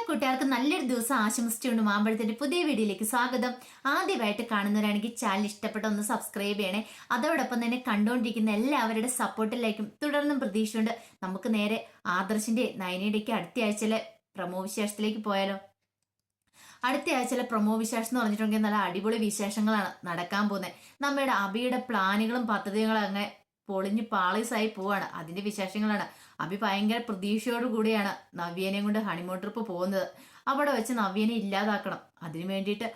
കൂട്ടുകാർക്ക് നല്ലൊരു ദിവസം ആശംസിച്ചുകൊണ്ട് മാമ്പഴത്തിന്റെ പുതിയ വീഡിയോയിലേക്ക് സ്വാഗതം. ആദ്യമായിട്ട് കാണുന്നവരാണെങ്കിൽ ചാനൽ ഇഷ്ടപ്പെട്ട ഒന്ന് സബ്സ്ക്രൈബ് ചെയ്യണേ. അതോടൊപ്പം തന്നെ കണ്ടുകൊണ്ടിരിക്കുന്ന എല്ലാവരുടെ സപ്പോർട്ടിലേക്കും തുടർന്നും പ്രതീക്ഷയുണ്ട്. നമുക്ക് നേരെ ആദർശിന്റെ നയനയുടെയൊക്കെ അടുത്ത ആഴ്ചയിലെ പ്രമോ വിശേഷത്തിലേക്ക് പോയാലോ. അടുത്ത ആഴ്ചയിലെ പ്രമോ വിശേഷം എന്ന് പറഞ്ഞിട്ടുണ്ടെങ്കിൽ നല്ല അടിപൊളി വിശേഷങ്ങളാണ് നടക്കാൻ പോകുന്നത്. നമ്മുടെ അബിയുടെ പ്ലാനുകളും പദ്ധതികളും അങ്ങനെ പൊളിഞ്ഞ് പാളീസായി പോവാണ്. അതിന്റെ വിശേഷങ്ങളാണ്. അഭി ഭയങ്കര പ്രതീക്ഷയോട് കൂടിയാണ് നവ്യനെയും കൊണ്ട് ഹണിമൂൺ ട്രിപ്പ് പോകുന്നത്. അവിടെ വെച്ച് നവ്യനെ ഇല്ലാതാക്കണം. അതിനു വേണ്ടിയിട്ട്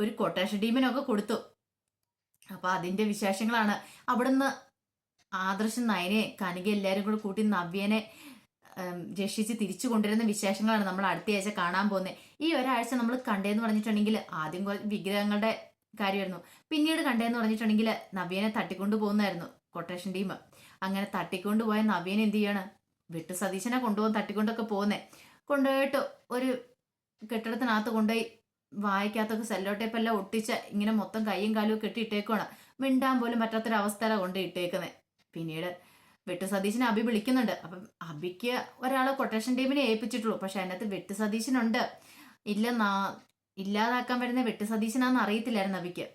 ഒരു കൊട്ടേഷൻ ടീമിനൊക്കെ കൊടുത്തു. അപ്പൊ അതിന്റെ വിശേഷങ്ങളാണ്. അവിടുന്ന് ആദർശം നയനെ കനിക എല്ലാരും കൂടെ കൂട്ടി നവ്യനെ രക്ഷിച്ച് തിരിച്ചു കൊണ്ടുവരുന്ന വിശേഷങ്ങളാണ് നമ്മൾ അടുത്ത ആഴ്ച കാണാൻ പോകുന്നത്. ഈ ഒരാഴ്ച നമ്മൾ കണ്ടേന്ന് പറഞ്ഞിട്ടുണ്ടെങ്കിൽ ആദ്യം വിഗ്രഹങ്ങളുടെ കാര്യമായിരുന്നു. പിന്നീട് കണ്ടേന്ന് പറഞ്ഞിട്ടുണ്ടെങ്കിൽ നവ്യനെ തട്ടിക്കൊണ്ടു പോകുന്നായിരുന്നു കൊട്ടേഷൻ ടീം. അങ്ങനെ തട്ടിക്കൊണ്ടുപോയ നവ്യനെ എന്ത് ചെയ്യാണ്, വിട്ടു സതീശനെ കൊണ്ടുപോകാൻ തട്ടിക്കൊണ്ടൊക്കെ പോകുന്നേ. കൊണ്ടുപോയിട്ട് ഒരു കെട്ടിടത്തിനകത്ത് കൊണ്ടുപോയി വായിക്കകത്തൊക്കെ സെല്ലോ ടേപ്പ് എല്ലാം ഒട്ടിച്ച് ഇങ്ങനെ മൊത്തം കൈയും കാലും ഒക്കെ ഇട്ടേക്കുവാണ്. മിണ്ടാൻ പോലും പറ്റാത്തൊരവസ്ഥയിലാണ് കൊണ്ട് ഇട്ടേക്കുന്നത്. പിന്നീട് വെട്ടു സതീശനെ അഭി വിളിക്കുന്നുണ്ട്. അപ്പം അഭിക്ക് ഒരാളെ കൊട്ടേഷൻ ടീമിനെ ഏൽപ്പിച്ചിട്ടുള്ളൂ. പക്ഷെ അതിനകത്ത് വെട്ടു സതീശനുണ്ട്. ഇല്ലാതാക്കാൻ വരുന്ന വെട്ടു സതീശനാന്ന് അറിയത്തില്ലായിരുന്നു അഭിക്ക്.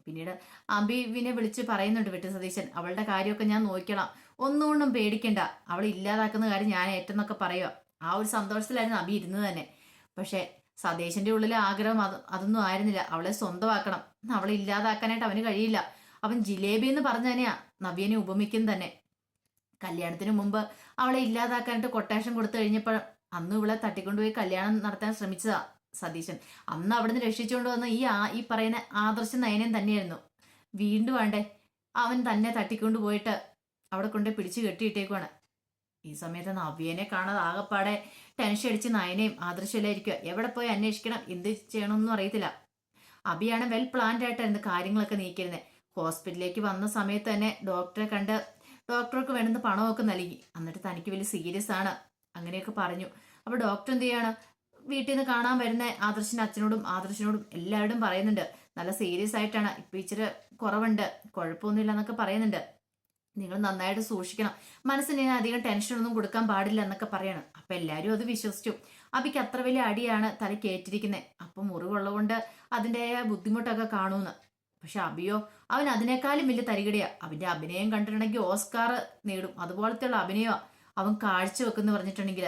പിന്നീട് അഭിവിനെ വിളിച്ച് പറയുന്നുണ്ട് വെട്ടു സതീശൻ, അവളുടെ കാര്യമൊക്കെ ഞാൻ നോക്കണം, ഒന്നുകൊണ്ടും പേടിക്കണ്ട, അവൾ ഇല്ലാതാക്കുന്ന കാര്യം ഞാൻ ഏറ്റെന്നൊക്കെ പറയുക. ആ ഒരു സന്തോഷത്തിലായിരുന്നു അഭി ഇരുന്നത് തന്നെ. പക്ഷെ സതീശന്റെ ഉള്ളിലെ ആഗ്രഹം അതൊന്നും ആയിരുന്നില്ല. അവളെ സ്വന്തമാക്കണം, അവളെ ഇല്ലാതാക്കാനായിട്ട് അവന് കഴിയില്ല. അവൻ ജിലേബി എന്ന് പറഞ്ഞു തന്നെയാ നവ്യനെ ഉപമിക്കും തന്നെ. കല്യാണത്തിന് മുമ്പ് അവളെ ഇല്ലാതാക്കാനായിട്ട് കൊട്ടേഷൻ കൊടുത്തു കഴിഞ്ഞപ്പോൾ അന്ന് ഇവളെ തട്ടിക്കൊണ്ടുപോയി കല്യാണം നടത്താൻ ശ്രമിച്ചതാ സതീശൻ. അന്ന് അവിടുന്ന് രക്ഷിച്ചുകൊണ്ട് വന്ന ഈ പറയുന്ന ആദർശ നയനൻ തന്നെയായിരുന്നു. വീണ്ടും വേണ്ടേ അവൻ തന്നെ തട്ടിക്കൊണ്ടു പോയിട്ട് അവിടെ കൊണ്ട് പിടിച്ചു കെട്ടിയിട്ടേക്കുവാണ്. ഈ സമയത്ത് നവ്യനെ കാണാതെ ആകെപ്പാടെ ടെൻഷൻ അടിച്ച് നയനയും ആദർശമില്ലായിരിക്കുക. എവിടെ പോയി അന്വേഷിക്കണം, എന്ത് ചെയ്യണമെന്നും അറിയത്തില്ല. അഭിയാണ് വെൽ പ്ലാൻഡ് ആയിട്ടായിരുന്നു കാര്യങ്ങളൊക്കെ നീക്കിയിരുന്നത്. ഹോസ്പിറ്റലിലേക്ക് വന്ന സമയത്ത് തന്നെ ഡോക്ടറെ കണ്ട് ഡോക്ടർക്ക് വേണ്ടുന്ന പണമൊക്കെ നൽകി. എന്നിട്ട് തനിക്ക് വലിയ സീരിയസ് ആണ് അങ്ങനെയൊക്കെ പറഞ്ഞു. അപ്പൊ ഡോക്ടർ എന്ത് ചെയ്യാണ്, വീട്ടിൽ നിന്ന് കാണാൻ വരുന്ന ആദർശിന്റെ അച്ഛനോടും എല്ലാവരോടും പറയുന്നുണ്ട്, നല്ല സീരിയസ് ആയിട്ടാണ്, ഇപ്പൊ ഇച്ചിരി കുറവുണ്ട്, കുഴപ്പമൊന്നുമില്ല എന്നൊക്കെ പറയുന്നുണ്ട്. നിങ്ങൾ നന്നായിട്ട് സൂക്ഷിക്കണം, മനസ്സിന് അധികം ടെൻഷനൊന്നും കൊടുക്കാൻ പാടില്ല എന്നൊക്കെ പറയണം. അപ്പൊ എല്ലാരും അത് വിശ്വസിച്ചു. അബിക്ക് അത്ര വലിയ അടിയാണ് തലയ്ക്ക് ഏറ്റിരിക്കുന്നത്. അപ്പൊ മുറിവുള്ളതുകൊണ്ട് അതിൻ്റെതായ ബുദ്ധിമുട്ടൊക്കെ കാണൂന്ന്. പക്ഷെ അബിയോ അവൻ അതിനേക്കാളും വലിയ തരികടിയാ. അവന്റെ അഭിനയം കണ്ടിട്ടുണ്ടെങ്കിൽ ഓസ്കാർ നേടും, അതുപോലത്തെയുള്ള അഭിനയോ അവൻ കാഴ്ചവെക്കെന്ന് പറഞ്ഞിട്ടുണ്ടെങ്കിൽ.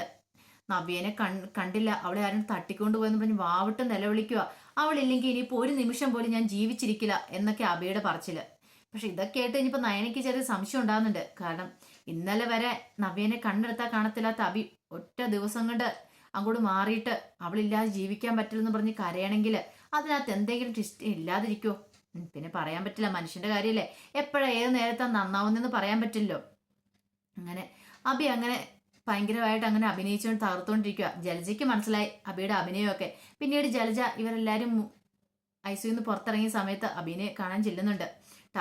നവ്യനെ കണ്ടില്ല, അവളെ ആരും തട്ടിക്കൊണ്ടുപോയെന്ന് പറഞ്ഞ് വാവിട്ട് നിലവിളിക്കുക. അവളില്ലെങ്കിൽ ഇനിയിപ്പോ ഒരു നിമിഷം പോലും ഞാൻ ജീവിച്ചിരിക്കില്ല എന്നൊക്കെ അബിയുടെ പറച്ചില്. പക്ഷെ ഇതൊക്കെ ആയിട്ട് ഇനിയിപ്പോ നയനയ്ക്ക് ചെറിയ സംശയം ഉണ്ടാകുന്നുണ്ട്. കാരണം ഇന്നലെ വരെ നവ്യനെ കണ്ണെടുത്താൽ കാണത്തില്ലാത്ത അബി ഒറ്റ ദിവസം കൊണ്ട് അങ്ങോട്ട് മാറിയിട്ട് അവളില്ലാതെ ജീവിക്കാൻ പറ്റില്ലെന്ന് പറഞ്ഞ് കരയണമെങ്കിൽ അതിനകത്ത് എന്തെങ്കിലും ട്വിസ്റ്റ് ഇല്ലാതിരിക്കുമോ? പിന്നെ പറയാൻ പറ്റില്ല, മനുഷ്യന്റെ കാര്യമല്ലേ, എപ്പോഴാ ഏത് നേരത്താ നന്നാവുന്നെന്ന് പറയാൻ പറ്റില്ലല്ലോ. അങ്ങനെ അബി അങ്ങനെ ഭയങ്കരമായിട്ട് അങ്ങനെ അഭിനയിച്ചുകൊണ്ട് തകർത്തുകൊണ്ടിരിക്കുക. ജലജയ്ക്ക് മനസ്സിലായി അബിയുടെ അഭിനയമൊക്കെ. പിന്നീട് ജലജ ഇവരെല്ലാരും ഐസിയുന്ന് പുറത്തിറങ്ങിയ സമയത്ത് അബിനെ കാണാൻ ചെല്ലുന്നുണ്ട്.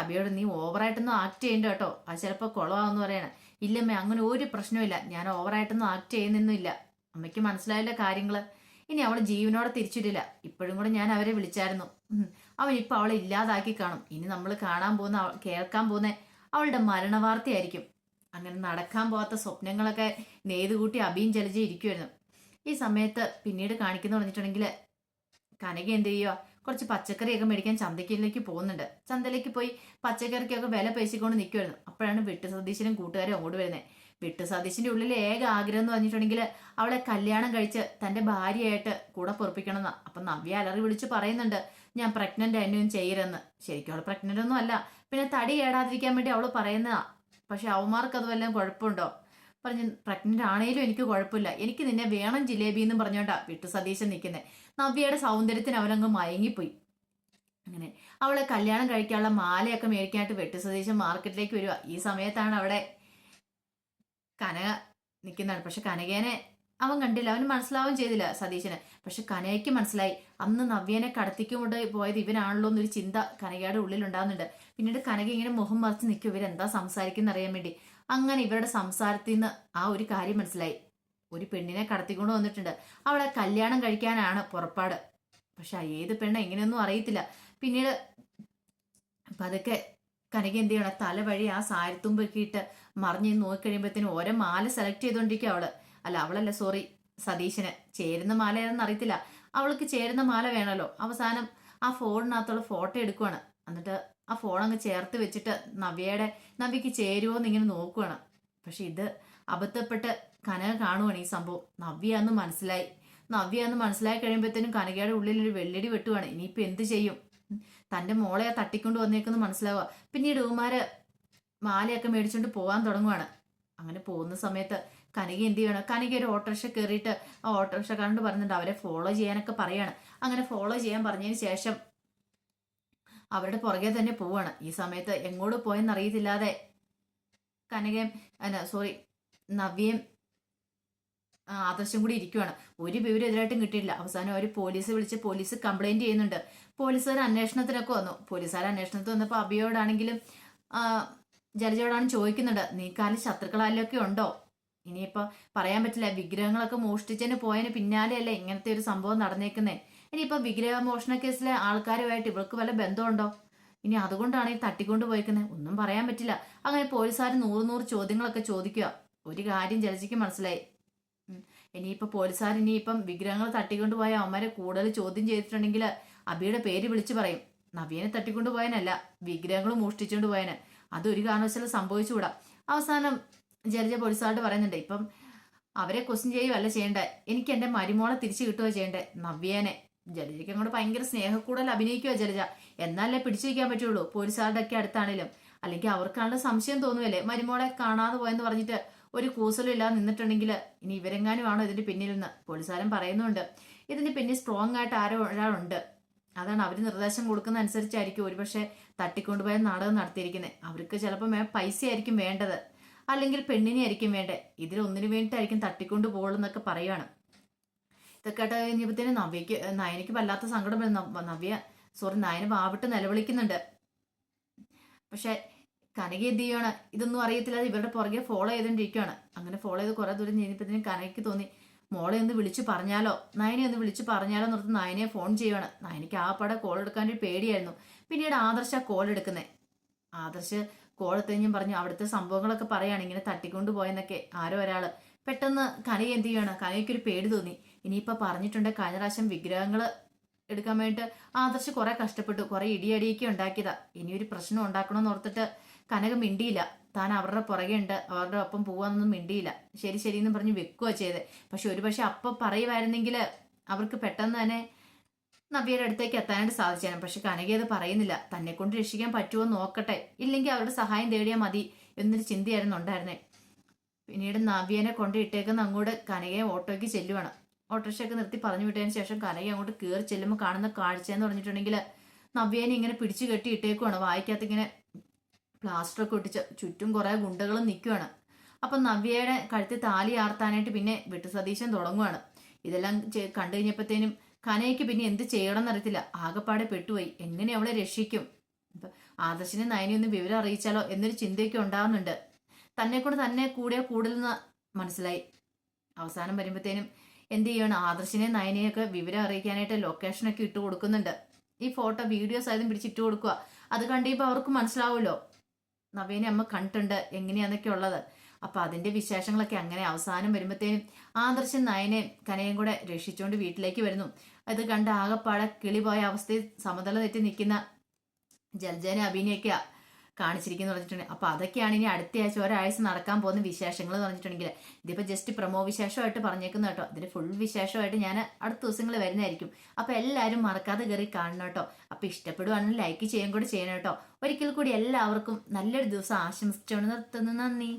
അബിയോട്, നീ ഓവറായിട്ടൊന്നും ആക്ട് ചെയ്യണ്ട കേട്ടോ, അത് ചിലപ്പോൾ കുളമാവെന്ന് പറയണം. ഇല്ലമ്മ, അങ്ങനെ ഒരു പ്രശ്നമില്ല, ഞാൻ ഓവറായിട്ടൊന്നും ആക്ട് ചെയ്യുന്നൊന്നുമില്ല, അമ്മയ്ക്ക് മനസ്സിലായില്ല കാര്യങ്ങള്. ഇനി അവൾ ജീവനോടെ തിരിച്ചിട്ടില്ല, ഇപ്പോഴും കൂടെ ഞാൻ അവരെ വിളിച്ചായിരുന്നു. അവൻ ഇപ്പൊ അവളെ ഇല്ലാതാക്കി കാണും. ഇനി നമ്മൾ കേൾക്കാൻ പോകുന്ന അവളുടെ മരണവാർത്തയായിരിക്കും. അങ്ങനെ നടക്കാൻ പോകാത്ത സ്വപ്നങ്ങളൊക്കെ നെയ്തുകൂട്ടി അബിയും ജലജ ഇരിക്കുമായിരുന്നു. ഈ സമയത്ത് പിന്നീട് കാണിക്കുന്ന പറഞ്ഞിട്ടുണ്ടെങ്കിൽ കനക എന്ത് ചെയ്യുക, കുറച്ച് പച്ചക്കറിയൊക്കെ മേടിക്കാൻ ചന്തയിലേക്ക് പോകുന്നുണ്ട്. ചന്തയിലേക്ക് പോയി പച്ചക്കറിക്കൊക്കെ വില പേശിക്കൊണ്ട് നിൽക്കുമായിരുന്നു. അപ്പോഴാണ് വെട്ടു സതീശനും കൂട്ടുകാരും അങ്ങോട്ട് വരുന്നത്. വെട്ടു സതീശന്റെ ഉള്ളിലെ ഏക ആഗ്രഹം എന്ന് പറഞ്ഞിട്ടുണ്ടെങ്കിൽ അവളെ കല്യാണം കഴിച്ച് തന്റെ ഭാര്യയായിട്ട് കൂടെ പൊറപ്പിക്കണം എന്നാ. അപ്പൊ നവ്യ അലറി വിളിച്ച് പറയുന്നുണ്ട്, ഞാൻ പ്രഗ്നന്റ് ആയിരുന്നു ചെയ്യരുതെന്ന്. ശരിക്കും അവൾ പ്രഗ്നന്റ് ഒന്നും അല്ല, പിന്നെ തടി കേടാതിരിക്കാൻ വേണ്ടി അവള് പറയുന്നതാ. പക്ഷെ അവന്മാർക്ക് അത് വല്ലതും കുഴപ്പമുണ്ടോ? പറഞ്ഞ്, പ്രഗ്നന്റ് ആണേലും എനിക്ക് കുഴപ്പമില്ല, എനിക്ക് നിന്നെ വേണം ജിലേബി എന്നും പറഞ്ഞോണ്ടാ വിട്ടു സതീശൻ നിൽക്കുന്നത്. നവ്യയുടെ സൗന്ദര്യത്തിന് അവനങ്ങ് മയങ്ങിപ്പോയി. അങ്ങനെ അവളെ കല്യാണം കഴിക്കാനുള്ള മാലയൊക്കെ മേടിക്കാനായിട്ട് വെട്ടു സതീശൻ മാർക്കറ്റിലേക്ക് വരിക. ഈ സമയത്താണ് അവിടെ കനക നിൽക്കുന്നതാണ്. പക്ഷെ കനകേനെ അവൻ കണ്ടില്ല, അവന് മനസ്സിലാവുകയും ചെയ്തില്ല സതീശന്. പക്ഷെ കനകയ്ക്ക് മനസ്സിലായി, അന്ന് നവ്യനെ കടത്തിക്കൊണ്ട് പോയത് ഇവനാണല്ലോ എന്നൊരു ചിന്ത കനകയുടെ ഉള്ളിലുണ്ടാകുന്നുണ്ട്. പിന്നീട് കനക ഇങ്ങനെ മുഖം മറിച്ച് നിൽക്കും, ഇവരെന്താ സംസാരിക്കുന്ന അറിയാൻ വേണ്ടി. അങ്ങനെ ഇവരുടെ സംസാരത്തിൽ നിന്ന് ആ ഒരു കാര്യം മനസ്സിലായി, ഒരു പെണ്ണിനെ കടത്തിക്കൊണ്ട് വന്നിട്ടുണ്ട്, അവളെ കല്യാണം കഴിക്കാനാണ് പുറപ്പാട്. പക്ഷെ ഏത് പെണ്ണ എങ്ങനെയൊന്നും അറിയത്തില്ല. പിന്നീട് പതുക്കെ കനക എന്ത് ചെയ്യണം, തല വഴി ആ സാരിത്തുമ്പൊക്കെ ഇട്ട് മറിഞ്ഞ് നോക്കി കഴിയുമ്പോഴത്തേനും ഓരോ മാല സെലക്ട് ചെയ്തോണ്ടിരിക്കുക അവള്. അല്ല അവളല്ല, സോറി, സതീശന്. ചേരുന്ന മാല ഏതെന്ന് അറിയത്തില്ല. അവൾക്ക് ചേരുന്ന മാല വേണമല്ലോ. അവസാനം ആ ഫോണിനകത്തുള്ള ഫോട്ടോ എടുക്കുവാണ്. എന്നിട്ട് ആ ഫോൺ അങ്ങ് ചേർത്ത് വെച്ചിട്ട് നവ്യക്ക് ചേരുമോ എന്ന് ഇങ്ങനെ നോക്കുവാണ്. പക്ഷെ ഇത് അബദ്ധപ്പെട്ട് കനക കാണുവാണ് ഈ സംഭവം. നവ്യ എന്ന് മനസ്സിലായി കഴിയുമ്പോഴത്തേനും കനകയുടെ ഉള്ളിൽ ഒരു വെള്ളടി വെട്ടുവാണ്. ഇനിയിപ്പോ എന്ത് ചെയ്യും? തന്റെ മോളെ തട്ടിക്കൊണ്ട് വന്നേക്കെന്ന് മനസ്സിലാവുക. പിന്നീട് ഉമാര് മാലയൊക്കെ മേടിച്ചുകൊണ്ട് പോകാൻ തുടങ്ങുവാണ്. അങ്ങനെ പോകുന്ന സമയത്ത് കനക എന്ത് ചെയ്യണം? കനക ഒരു ഓട്ടോറിക്ഷ കയറിയിട്ട് ആ ഓട്ടോറിക്ഷക്കാരനോട് പറയുന്നുണ്ട് അവരെ ഫോളോ ചെയ്യാനൊക്കെ പറയാണ്. അങ്ങനെ ഫോളോ ചെയ്യാൻ പറഞ്ഞതിന് ശേഷം അവരുടെ പുറകെ തന്നെ പോവാണ്. ഈ സമയത്ത് എങ്ങോട്ട് പോയെന്നറിയത്തില്ലാതെ കനകയും നവ്യയും ആദർശം കൂടി ഇരിക്കുവാണ്. ഒരു വിവരം എതിരായിട്ടും കിട്ടിയില്ല. അവസാനം അവർ പോലീസ് കംപ്ലൈന്റ് ചെയ്യുന്നുണ്ട്. പോലീസുകാർ അന്വേഷണത്തിനൊക്കെ വന്നു. പോലീസുകാർ അന്വേഷണത്തിൽ വന്നപ്പോൾ അഭിയോടാണെങ്കിലും ജലജയോടാണ് ചോദിക്കുന്നുണ്ട്, നീ കാലം ശത്രുക്കളാലൊക്കെ ഉണ്ടോ? ഇനിയിപ്പോ പറയാൻ പറ്റില്ല. വിഗ്രഹങ്ങളൊക്കെ മോഷ്ടിച്ചതിന് പോയതിന് പിന്നാലെയല്ലേ ഇങ്ങനത്തെ ഒരു സംഭവം നടന്നേക്കുന്നേ. ഇനിയിപ്പോ വിഗ്രഹ മോഷണ കേസിലെ ആൾക്കാരുമായിട്ട് ഇവൾക്ക് വല്ല ബന്ധമുണ്ടോ? ഇനി അതുകൊണ്ടാണ് ഈ തട്ടിക്കൊണ്ട് പോയിക്കുന്നത്. ഒന്നും പറയാൻ പറ്റില്ല. അങ്ങനെ പോലീസുകാർ നൂറ് ചോദ്യങ്ങളൊക്കെ ചോദിക്കുക. ഒരു കാര്യം ജലജയ്ക്ക് മനസ്സിലായി. ഇനിയിപ്പോ പോലീസുകാർ ഇനിയിപ്പം വിഗ്രഹങ്ങൾ തട്ടിക്കൊണ്ട് പോയ അവന്മാരെ കൂടുതൽ ചോദ്യം ചെയ്തിട്ടുണ്ടെങ്കിൽ അബിയുടെ പേര് വിളിച്ചു പറയും. നവ്യനെ തട്ടിക്കൊണ്ട് പോയനല്ല, വിഗ്രഹങ്ങൾ മോഷ്ടിച്ചുകൊണ്ട് പോയന്. അതൊരു കാരണവശാലും സംഭവിച്ചുകൂടാ. അവസാനം ജലജ പോലീസുകാരോട് പറയുന്നുണ്ട്, ഇപ്പം അവരെ ക്വസ്റ്റ്യൻ ചെയ്യുകയല്ല ചെയ്യണ്ടേ, എനിക്ക് എന്റെ മരുമോളെ തിരിച്ചു കിട്ടുകയോ ചെയ്യണ്ടേ, നവ്യേനെ. ജലജയ്ക്ക് അങ്ങോട്ട് ഭയങ്കര സ്നേഹക്കൂടുതൽ അഭിനയിക്കുക ജലജ. എന്നാലേ പിടിച്ചു വയ്ക്കാൻ പറ്റുള്ളൂ പോലീസുകാരുടെ ഒക്കെ അടുത്താണേലും. അല്ലെങ്കിൽ അവർക്കാണല്ലോ സംശയം തോന്നുമല്ലേ, മരുമോളെ കാണാതെ പോയെന്ന് പറഞ്ഞിട്ട് ഒരു കൂസലും ഇല്ലാതെ നിന്നിട്ടുണ്ടെങ്കിൽ ഇനി ഇവരെങ്ങാനും ആണോ ഇതിന്റെ പിന്നിൽ നിന്ന്. പോലീസുകാരൻ പറയുന്നുണ്ട് ഇതിന്റെ പിന്നിൽ സ്ട്രോങ് ആയിട്ട് ആരോ ഒരാളുണ്ട്. അതാണ് അവർ നിർദ്ദേശം കൊടുക്കുന്ന അനുസരിച്ചായിരിക്കും ഒരുപക്ഷെ തട്ടിക്കൊണ്ടുപോയ നാടകം നടത്തിയിരിക്കുന്നത്. അവർക്ക് ചിലപ്പോൾ പൈസ ആയിരിക്കും വേണ്ടത്, അല്ലെങ്കിൽ പെണ്ണിനെ ആയിരിക്കും വേണ്ടത്. ഇതിലൊന്നിനു വേണ്ടിയിട്ടായിരിക്കും തട്ടിക്കൊണ്ടു പോകുന്നൊക്കെ പറയുകയാണ്. ഇതൊക്കെ കേട്ട് കഴിഞ്ഞപ്പോഴത്തേനും നയനയ്ക്ക് വല്ലാത്ത സങ്കടം വരുന്നു. നയന വാവിട്ട് നിലവിളിക്കുന്നുണ്ട്. പക്ഷെ കനക എന്ത് ചെയ്യുകയാണ്? ഇതൊന്നും അറിയത്തില്ലാതെ ഇവരുടെ പുറകെ ഫോളോ ചെയ്തോണ്ടിരിക്കുകയാണ്. അങ്ങനെ ഫോളോ ചെയ്ത് കുറെ ദൂരം കഴിഞ്ഞപ്പോഴത്തേനും കനകയ്ക്ക് തോന്നി, മോളെ ഒന്ന് വിളിച്ചു പറഞ്ഞാലോ, നയനെ ഒന്ന് വിളിച്ചു പറഞ്ഞാലോ എന്നോർത്ത് നയനെ ഫോൺ ചെയ്യുവാണ്. നയനയ്ക്ക് ആ പടെ കോൾ എടുക്കാൻ ഒരു പേടിയായിരുന്നു. പിന്നീട് ആദർശ കോൾ എടുക്കുന്നത്. ആദർശ് കോൾ എത്തുകയും പറഞ്ഞു അവിടുത്തെ സംഭവങ്ങളൊക്കെ പറയാണ്, ഇങ്ങനെ തട്ടിക്കൊണ്ട് പോയെന്നൊക്കെ ആരോ ഒരാള്. പെട്ടെന്ന് കനക എന്ത് ചെയ്യണം? കനകയ്ക്കൊരു പേടി തോന്നി. ഇനിയിപ്പോൾ പറഞ്ഞിട്ടുണ്ട് കഴിഞ്ഞ പ്രാവശ്യം വിഗ്രഹങ്ങൾ എടുക്കാൻ വേണ്ടിയിട്ട് ആദർശ് കുറെ കഷ്ടപ്പെട്ടു, കുറെ ഇടിയടിയൊക്കെ ഉണ്ടാക്കിയതാ. ഇനിയൊരു പ്രശ്നം ഉണ്ടാക്കണമെന്ന് ഓർത്തിട്ട് കനക മിണ്ടിയില്ല. താൻ അവരുടെ പുറകെ ഉണ്ട്, അവരുടെ ഒപ്പം പോവാന്നൊന്നും മിണ്ടിയില്ല. ശരി ശരി എന്ന് പറഞ്ഞ് വെക്കുക ചെയ്ത്. പക്ഷെ ഒരുപക്ഷെ അപ്പം പറയുമായിരുന്നെങ്കിൽ അവർക്ക് പെട്ടെന്ന് തന്നെ നവ്യയുടെ അടുത്തേക്ക് എത്താനായിട്ട് സാധിച്ചേനെ. പക്ഷെ കനക അത് പറയുന്നില്ല. തന്നെ കൊണ്ട് രക്ഷിക്കാൻ പറ്റുമോ നോക്കട്ടെ, ഇല്ലെങ്കിൽ അവരുടെ സഹായം തേടിയാൽ മതി എന്നൊരു ചിന്തയായിരുന്നു ഉണ്ടായിരുന്നേ. പിന്നീട് നവ്യനെ കൊണ്ട് ഇട്ടേക്കുന്ന അങ്ങോട്ട് കനകയെ ഓട്ടോയ്ക്ക് ചെല്ലുവാണ്. ഓട്ടോറിക്ഷയൊക്കെ നിർത്തി പറഞ്ഞു വിട്ടതിന് ശേഷം കനക അങ്ങോട്ട് കയറി ചെല്ലുമ്പോൾ കാണുന്ന കാഴ്ച എന്ന് പറഞ്ഞിട്ടുണ്ടെങ്കിൽ നവ്യേനെ ഇങ്ങനെ പിടിച്ചു കെട്ടി ഇട്ടേക്കുവാണ്. വായിക്കകത്ത് ഇങ്ങനെ പ്ലാസ്റ്ററൊക്കെ ഒട്ടിച്ച് ചുറ്റും കുറെ ഗുണ്ടകളും നിൽക്കുവാണ്. അപ്പം നവ്യയുടെ കഴുത്തിൽ താലി ആർത്താനായിട്ട് പിന്നെ വിട്ടു സതീശൻ തുടങ്ങുവാണ്. ഇതെല്ലാം കണ്ടു കഴിഞ്ഞപ്പോഴത്തേനും കനയ്ക്ക് പിന്നെ എന്ത് ചെയ്യണം എന്നറിയത്തില്ല. ആകെപ്പാടെ പെട്ടുപോയി. എങ്ങനെ അവളെ രക്ഷിക്കും? ഇപ്പൊ ആദർശിനെ നയനെയൊന്നും വിവരം അറിയിച്ചാലോ എന്നൊരു ചിന്തയൊക്കെ ഉണ്ടാകുന്നുണ്ട്. തന്നെ കൊണ്ട് തന്നെ കൂടുതലെന്ന് മനസ്സിലായി. അവസാനം വരുമ്പോഴത്തേനും എന്ത് ചെയ്യണം? ആദർശിനെ നയനെയൊക്കെ വിവരം അറിയിക്കാനായിട്ട് ലൊക്കേഷനൊക്കെ ഇട്ട് കൊടുക്കുന്നുണ്ട്. ഈ ഫോട്ടോ വീഡിയോസ് ആയതും പിടിച്ചിട്ട് കൊടുക്കുക. അത് കണ്ടിപ്പോൾ അവർക്ക് മനസ്സിലാവുമല്ലോ നവ്യേനെ അമ്മ കണ്ടിട്ടുണ്ട് എങ്ങനെയാന്നൊക്കെ ഉള്ളത്. അപ്പൊ അതിന്റെ വിശേഷങ്ങളൊക്കെ അങ്ങനെ അവസാനം വരുമ്പോഴത്തേനും ആദർശൻ നയനെയും കനയും കൂടെ രക്ഷിച്ചുകൊണ്ട് വീട്ടിലേക്ക് വരുന്നു. അത് കണ്ട് ആകെപ്പാടെ കിളി പോയ അവസ്ഥയിൽ സമതല തെറ്റി നിൽക്കുന്ന ജലജനെ അഭിനയൊക്കെയാ കാണിച്ചിരിക്കുന്നു പറഞ്ഞിട്ടുണ്ടെങ്കിൽ. അപ്പൊ അതൊക്കെയാണ് ഇനി അടുത്ത ആഴ്ച ഒരാഴ്ച നടക്കാൻ പോകുന്ന വിശേഷങ്ങൾ എന്ന് പറഞ്ഞിട്ടുണ്ടെങ്കിൽ. ഇതിപ്പോ ജസ്റ്റ് പ്രമോ വിശേഷമായിട്ട് പറഞ്ഞേക്കുന്ന കേട്ടോ. ഇതിന്റെ ഫുൾ വിശേഷമായിട്ട് ഞാൻ അടുത്ത ദിവസങ്ങൾ വരുന്നതായിരിക്കും. അപ്പൊ എല്ലാവരും മറക്കാതെ കയറി കാണണം കേട്ടോ. അപ്പൊ ഇഷ്ടപ്പെടുവാണെങ്കിൽ ലൈക്ക് ചെയ്യുകയും കൂടി ചെയ്യണം കേട്ടോ. ഒരിക്കൽ കൂടി എല്ലാവർക്കും നല്ലൊരു ദിവസം ആശംസിച്ചുകൊണ്ട് നിർത്തുന്നു. നന്ദി.